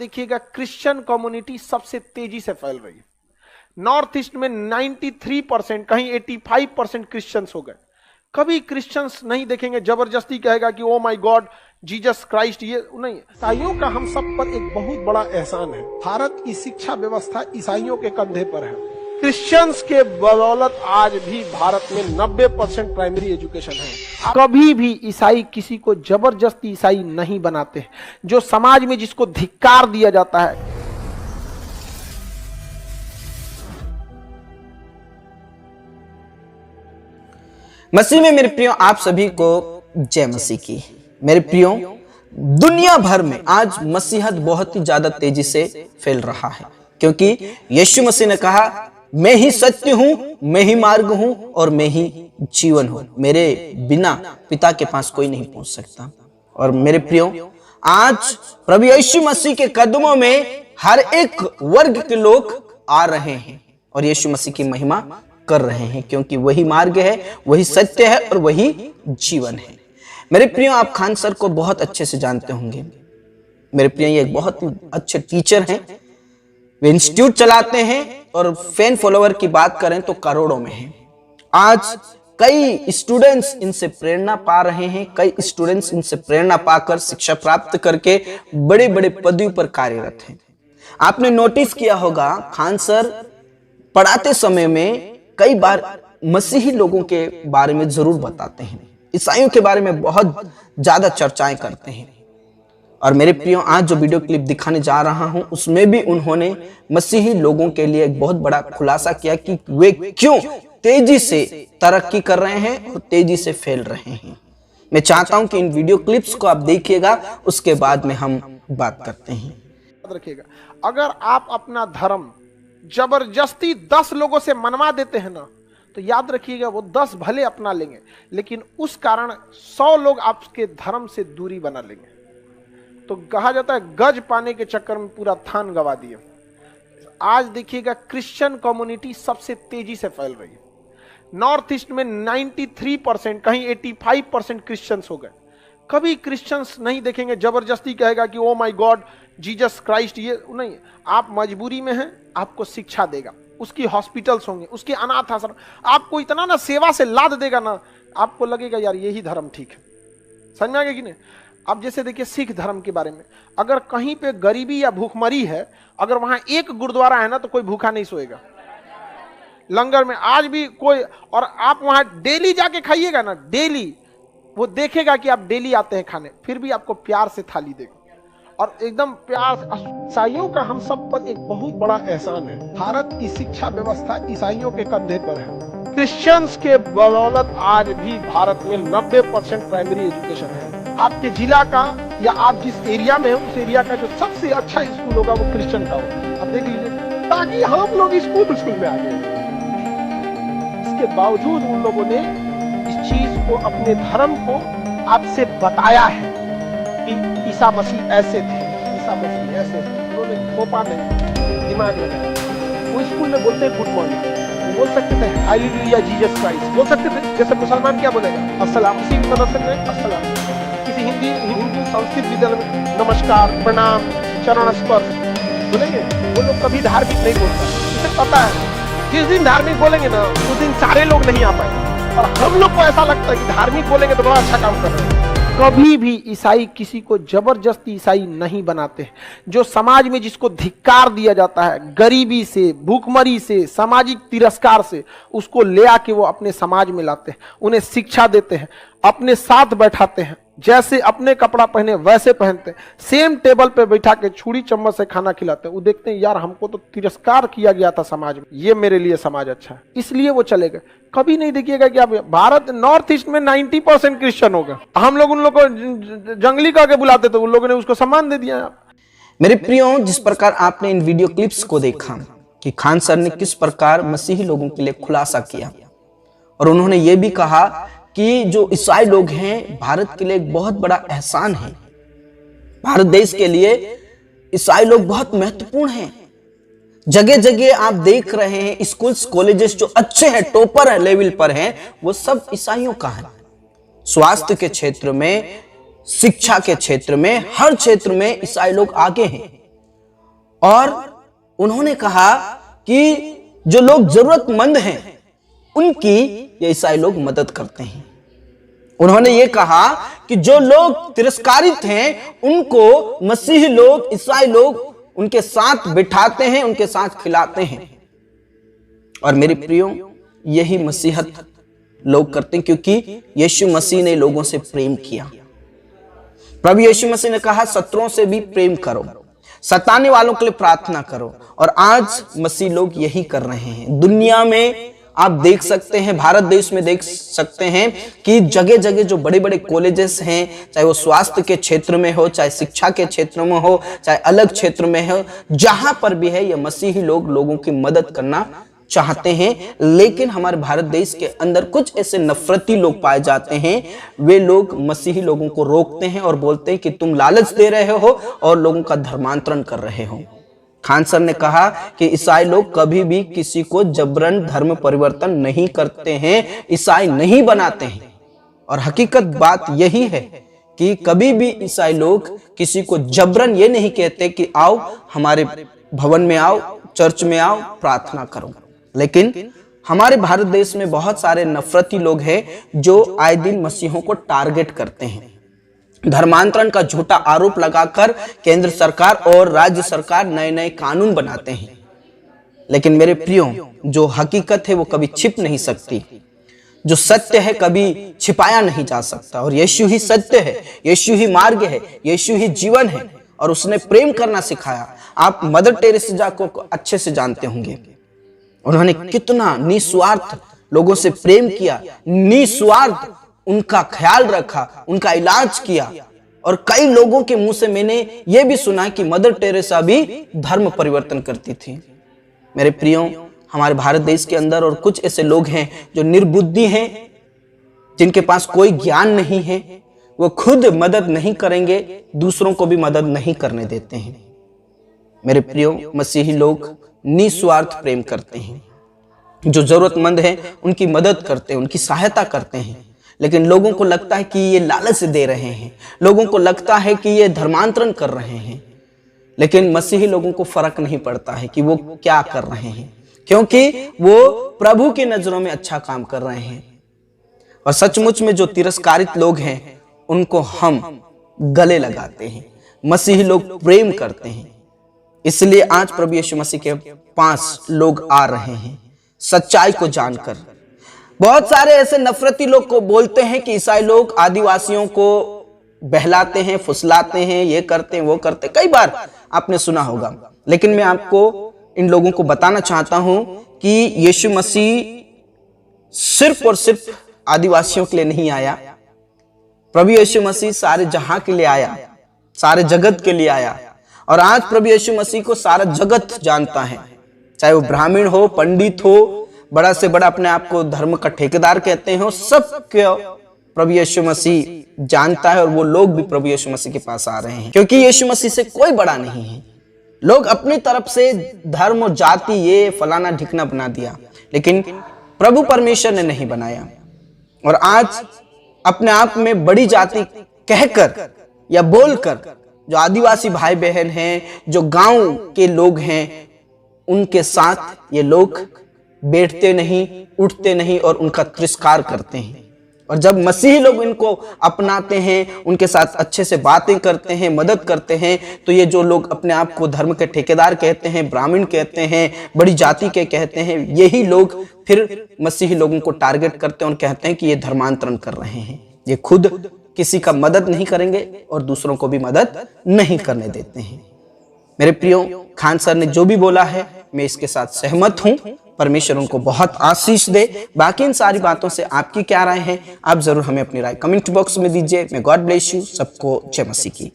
देखिएगा Christian community सबसे तेजी से फैल रही है। नॉर्थ ईस्ट में 93%, कहीं 85% क्रिश्चियंस हो गए। कभी क्रिश्चियंस नहीं देखेंगे जबरदस्ती कहेगा कि oh my God Jesus Christ, ये नहीं। ईसाइयों का हम सब पर एक बहुत बड़ा एहसान है। भारत की शिक्षा व्यवस्था ईसाइयों के कंधे पर है। क्रिश्चियंस के बदौलत आज भी भारत में 90% प्राइमरी एजुकेशन है। कभी भी ईसाई किसी को जबरदस्ती ईसाई नहीं बनाते। जो समाज में जिसको धिक्कार दिया जाता है, मसीह में मेरे प्रियो आप सभी को जय मसीह की। मेरे प्रियो, दुनिया भर में आज मसीहत बहुत ही ज्यादा तेजी से फैल रहा है, क्योंकि यीशु मसीह ने कहा मैं ही सत्य हूं, मैं ही मार्ग हूं और मैं ही जीवन हूं, मेरे बिना पिता के पास कोई नहीं पहुंच सकता। और मेरे प्रियो, आज प्रभु यीशु मसीह के कदमों में हर एक वर्ग के लोग आ रहे हैं और यीशु मसीह की महिमा कर रहे हैं, क्योंकि वही मार्ग है, वही सत्य है और वही जीवन है। मेरे प्रियो, आप खान सर को बहुत अच्छे से जानते होंगे। मेरे प्रियो, ये एक बहुत अच्छे टीचर हैं। वे इंस्टीट्यूट चलाते हैं और फैन फॉलोवर की बात करें तो करोड़ों में हैं। आज कई स्टूडेंट्स इनसे प्रेरणा पा रहे हैं। कई स्टूडेंट्स इनसे प्रेरणा पाकर शिक्षा प्राप्त करके बड़े बड़े पदवी पर कार्यरत हैं। आपने नोटिस किया होगा, खान सर पढ़ाते समय में कई बार मसीही लोगों के बारे में जरूर बताते हैं, ईसाइयों के बारे में बहुत ज्यादा चर्चाएं करते हैं। और मेरे प्रियो, आज जो वीडियो क्लिप दिखाने जा रहा हूं उसमें भी उन्होंने मसीही लोगों के लिए एक बहुत बड़ा खुलासा किया कि वे क्यों तेजी से तरक्की कर रहे हैं और तेजी से फैल रहे हैं। मैं चाहता हूं कि इन वीडियो क्लिप्स को आप देखिएगा, उसके बाद में हम बात करते हैं। याद रखिएगा, अगर आप अपना धर्म जबरदस्ती 10 लोगों से मनवा देते हैं ना, तो याद रखिएगा वो 10 भले अपना लेंगे, लेकिन उस कारण 100 लोग आपके धर्म से दूरी बना लेंगे। तो कहा जाता है गज पाने के चक्कर में पूरा थान गवा दिए। आज देखिएगा क्रिश्चियन कम्युनिटी सबसे तेजी से फैल रही है। नॉर्थ ईस्ट में 93%, कहीं 85% क्रिश्चियंस हो गए। कभी क्रिश्चियंस नहीं देखेंगे जबरदस्ती कहेगा कि oh my God Jesus Christ, ये नहीं। आप मजबूरी में हैं, आपको शिक्षा देगा, उसकी हॉस्पिटल्स होंगे, उसके अनाथ आश्रम, आपको इतना ना सेवा से लाद देगा ना, आपको लगेगा यार यही धर्म ठीक है। समझ में आ गया कि नहीं? अब जैसे देखिए सिख धर्म के बारे में, अगर कहीं पे गरीबी या भूखमरी है, अगर वहां एक गुरुद्वारा है ना, तो कोई भूखा नहीं सोएगा। लंगर में आज भी कोई, और आप वहां डेली जाके खाइएगा ना, डेली वो देखेगा कि आप डेली आते हैं खाने, फिर भी आपको प्यार से थाली देगा और एकदम प्यार। ईसाइयों का हम सब पर एक बहुत बड़ा एहसान है। भारत की शिक्षा व्यवस्था ईसाइयों के कंधे पर है। क्रिश्चियंस के बदौलत आज भी भारत में 90% प्राइमरी एजुकेशन है। आपके जिला का या आप जिस एरिया में हो, उस एरिया का जो सबसे अच्छा स्कूल होगा वो क्रिश्चियन का होगा। आप देख लीजिए, ताकि हम लोग स्कूल में आ गए। इसके बावजूद उन लोगों ने इस चीज को, अपने धर्म को आपसे बताया है कि ईसा मसीह ऐसे थे, ईसा मसीह ऐसे थे। उन्होंने थोपा नहीं, दिमाग लगाया। वो स्कूल में बोलते हैं गुड मॉर्निंग, बोल सकते थे हालेलुया जीसस क्राइस्ट, बोल सकते थे। जैसे मुसलमान क्या बोलेगा? अस्सलाम। उसी मदरसे में अस्सलाम। किसी हिंदू संस्कृत विद्यालय में नमस्कार, प्रणाम, चरण स्पर्श बोलेंगे। वो लोग कभी धार्मिक नहीं बोलता, इसे पता है। जिस दिन धार्मिक बोलेंगे ना, उस दिन सारे लोग नहीं आ पाएंगे। और हम लोग को ऐसा लगता है कि धार्मिक बोलेंगे तो बड़ा अच्छा काम कर रहे हैं। कभी भी ईसाई किसी को जबरदस्ती ईसाई नहीं बनाते। जो समाज में जिसको धिक्कार दिया जाता है, गरीबी से, भूखमरी से, सामाजिक तिरस्कार से, उसको ले आके वो अपने समाज में लाते हैं, उन्हें शिक्षा देते हैं, अपने साथ बैठाते हैं, जैसे अपने कपड़ा पहने वैसे पहनते हैं, सेम टेबल पे बैठा के छुरी चम्मच से खाना खिलाते हैं। वो देखते हैं यार हमको तो तिरस्कार किया गया था समाज में, ये मेरे लिए समाज अच्छा है, इसलिए वो चले गए। कभी नहीं देखिएगा कि आप भारत नॉर्थ ईस्ट में 90% क्रिश्चियन हो गए। हम लोग उन लोग को जंगली कह के बुलाते थे, उन लोगों ने उसको सम्मान दे दिया। मेरे प्रियो, जिस प्रकार आपने इन वीडियो क्लिप्स को देखा कि खान सर ने किस प्रकार मसीही लोगों के लिए खुलासा किया, और उन्होंने ये भी कहा कि जो ईसाई लोग हैं भारत के लिए एक बहुत बड़ा एहसान है। भारत देश के लिए ईसाई लोग बहुत महत्वपूर्ण हैं। जगह जगह आप देख रहे हैं स्कूल्स, कॉलेजेस जो अच्छे हैं, टॉपर है, लेवल पर हैं, वो सब ईसाइयों का है। स्वास्थ्य के क्षेत्र में, शिक्षा के क्षेत्र में, हर क्षेत्र में ईसाई लोग आगे हैं। और उन्होंने कहा कि जो लोग जरूरतमंद हैं उनकी ये ईसाई लोग मदद करते हैं। उन्होंने ये कहा कि जो लोग तिरस्कारित हैं उनको मसीही लोग, ईसाई लोग उनके साथ बिठाते हैं, उनके साथ खिलाते हैं। और मेरे प्रियो, यही मसीहत लोग करते हैं, क्योंकि यीशु मसीह ने लोगों से प्रेम किया। प्रभु यीशु मसीह ने कहा शत्रुओं से भी प्रेम करो, सताने वालों के लिए प्रार्थना करो। और आज मसीह लोग यही कर रहे हैं। दुनिया में आप देख सकते हैं, भारत देश में देख सकते हैं कि जगह जगह जो बड़े बड़े कॉलेजेस हैं, चाहे वो स्वास्थ्य के क्षेत्र में हो, चाहे शिक्षा के क्षेत्र में हो, चाहे अलग क्षेत्र में हो, जहां पर भी है, ये मसीही लोग लोगों की मदद करना चाहते हैं। लेकिन हमारे भारत देश के अंदर कुछ ऐसे नफरती लोग पाए जाते हैं, वे लोग मसीही लोगों को रोकते हैं और बोलते हैं कि तुम लालच दे रहे हो और लोगों का धर्मांतरण कर रहे हो। खान सर ने कहा कि ईसाई लोग कभी भी किसी को जबरन धर्म परिवर्तन नहीं करते हैं, ईसाई नहीं बनाते हैं। और हकीकत बात यही है कि कभी भी ईसाई लोग किसी को जबरन ये नहीं कहते कि आओ हमारे भवन में आओ, चर्च में आओ, प्रार्थना करो। लेकिन हमारे भारत देश में बहुत सारे नफरती लोग हैं जो आए दिन मसीहों को टारगेट करते हैं। धर्मांतरण का झूठा आरोप लगाकर केंद्र सरकार और राज्य सरकार नए नए कानून बनाते हैं। लेकिन मेरे प्रियो, जो हकीकत है वो कभी छिप नहीं सकती, जो सत्य है कभी छिपाया नहीं जा सकता। और यीशु ही सत्य है, यीशु ही मार्ग है, यीशु ही जीवन है, और उसने प्रेम करना सिखाया। आप मदर टेरेसा को अच्छे से जानते होंगे। उन्होंने कितना निस्वार्थ लोगों से प्रेम किया, निस्वार्थ उनका ख्याल रखा, उनका इलाज किया। और कई लोगों के मुंह से मैंने यह भी सुना कि मदर टेरेसा भी धर्म परिवर्तन करती थी। मेरे प्रियो, हमारे भारत देश के अंदर और कुछ ऐसे लोग हैं जो निर्बुद्धि हैं, जिनके पास कोई ज्ञान नहीं है, वो खुद मदद नहीं करेंगे, दूसरों को भी मदद नहीं करने देते हैं। मेरे प्रियो, मसीही लोग निस्वार्थ प्रेम करते हैं, जो जरूरतमंद है उनकी मदद करते हैं, उनकी सहायता करते हैं। लेकिन लोगों को लगता है कि ये लालच दे रहे हैं, लोगों को लगता है कि ये धर्मांतरण कर रहे हैं। लेकिन मसीही लोगों को फर्क नहीं पड़ता है कि वो क्या कर रहे हैं, क्योंकि वो प्रभु की नजरों में अच्छा काम कर रहे हैं। और सचमुच में जो तिरस्कारित लोग हैं उनको हम गले लगाते हैं। मसीही लोग प्रेम करते हैं। इसलिए आज प्रभु यीशु मसीह के पास लोग आ रहे हैं सच्चाई को जानकर। बहुत सारे ऐसे नफरती लोग को बोलते हैं कि ईसाई लोग आदिवासियों को बहलाते हैं, फुसलाते हैं, ये करते हैं, वो करते हैं। कई बार आपने सुना होगा। लेकिन मैं आपको इन लोगों को बताना चाहता हूं कि यीशु मसीह सिर्फ और सिर्फ आदिवासियों के लिए नहीं आया। प्रभु यीशु मसीह सारे जहां के लिए आया, सारे जगत के लिए आया। और आज प्रभु यीशु मसीह को सारा जगत जानता है, चाहे वो ब्राह्मण हो, पंडित हो, बड़ा से बड़ा अपने आप को धर्म का ठेकेदार कहते हो, सब प्रभु यीशु मसीह जानता है। और वो लोग भी प्रभु यीशु मसीह के पास आ रहे हैं, क्योंकि यीशु मसीह से कोई बड़ा नहीं है। लोग अपनी तरफ से धर्म और जाति ये फलाना ढिकना बना दिया, लेकिन प्रभु परमेश्वर ने नहीं बनाया। और आज अपने आप में बड़ी जाति कहकर या बोलकर जो आदिवासी भाई बहन हैं, जो गांव के लोग हैं, उनके साथ ये लोग बैठते नहीं, उठते नहीं और उनका तिरस्कार करते हैं। और जब मसीही लोग इनको अपनाते हैं, उनके साथ अच्छे से बातें करते हैं, मदद करते हैं, तो ये जो लोग अपने आप को धर्म के ठेकेदार कहते हैं, ब्राह्मण कहते हैं, बड़ी जाति के कहते हैं, यही लोग फिर मसीही लोगों को टारगेट करते हैं और कहते हैं कि ये धर्मांतरण कर रहे हैं। ये खुद किसी का मदद नहीं करेंगे और दूसरों को भी मदद नहीं करने देते हैं। मेरे प्रियो, खान सर ने जो भी बोला है मैं इसके साथ सहमत हूं। परमेश्वर उनको बहुत आशीष दे। बाकी इन सारी बातों से आपकी क्या राय है, आप जरूर हमें अपनी राय कमेंट बॉक्स में दीजिए। मैं गॉड ब्लेस यू। सबको जय मसीह की।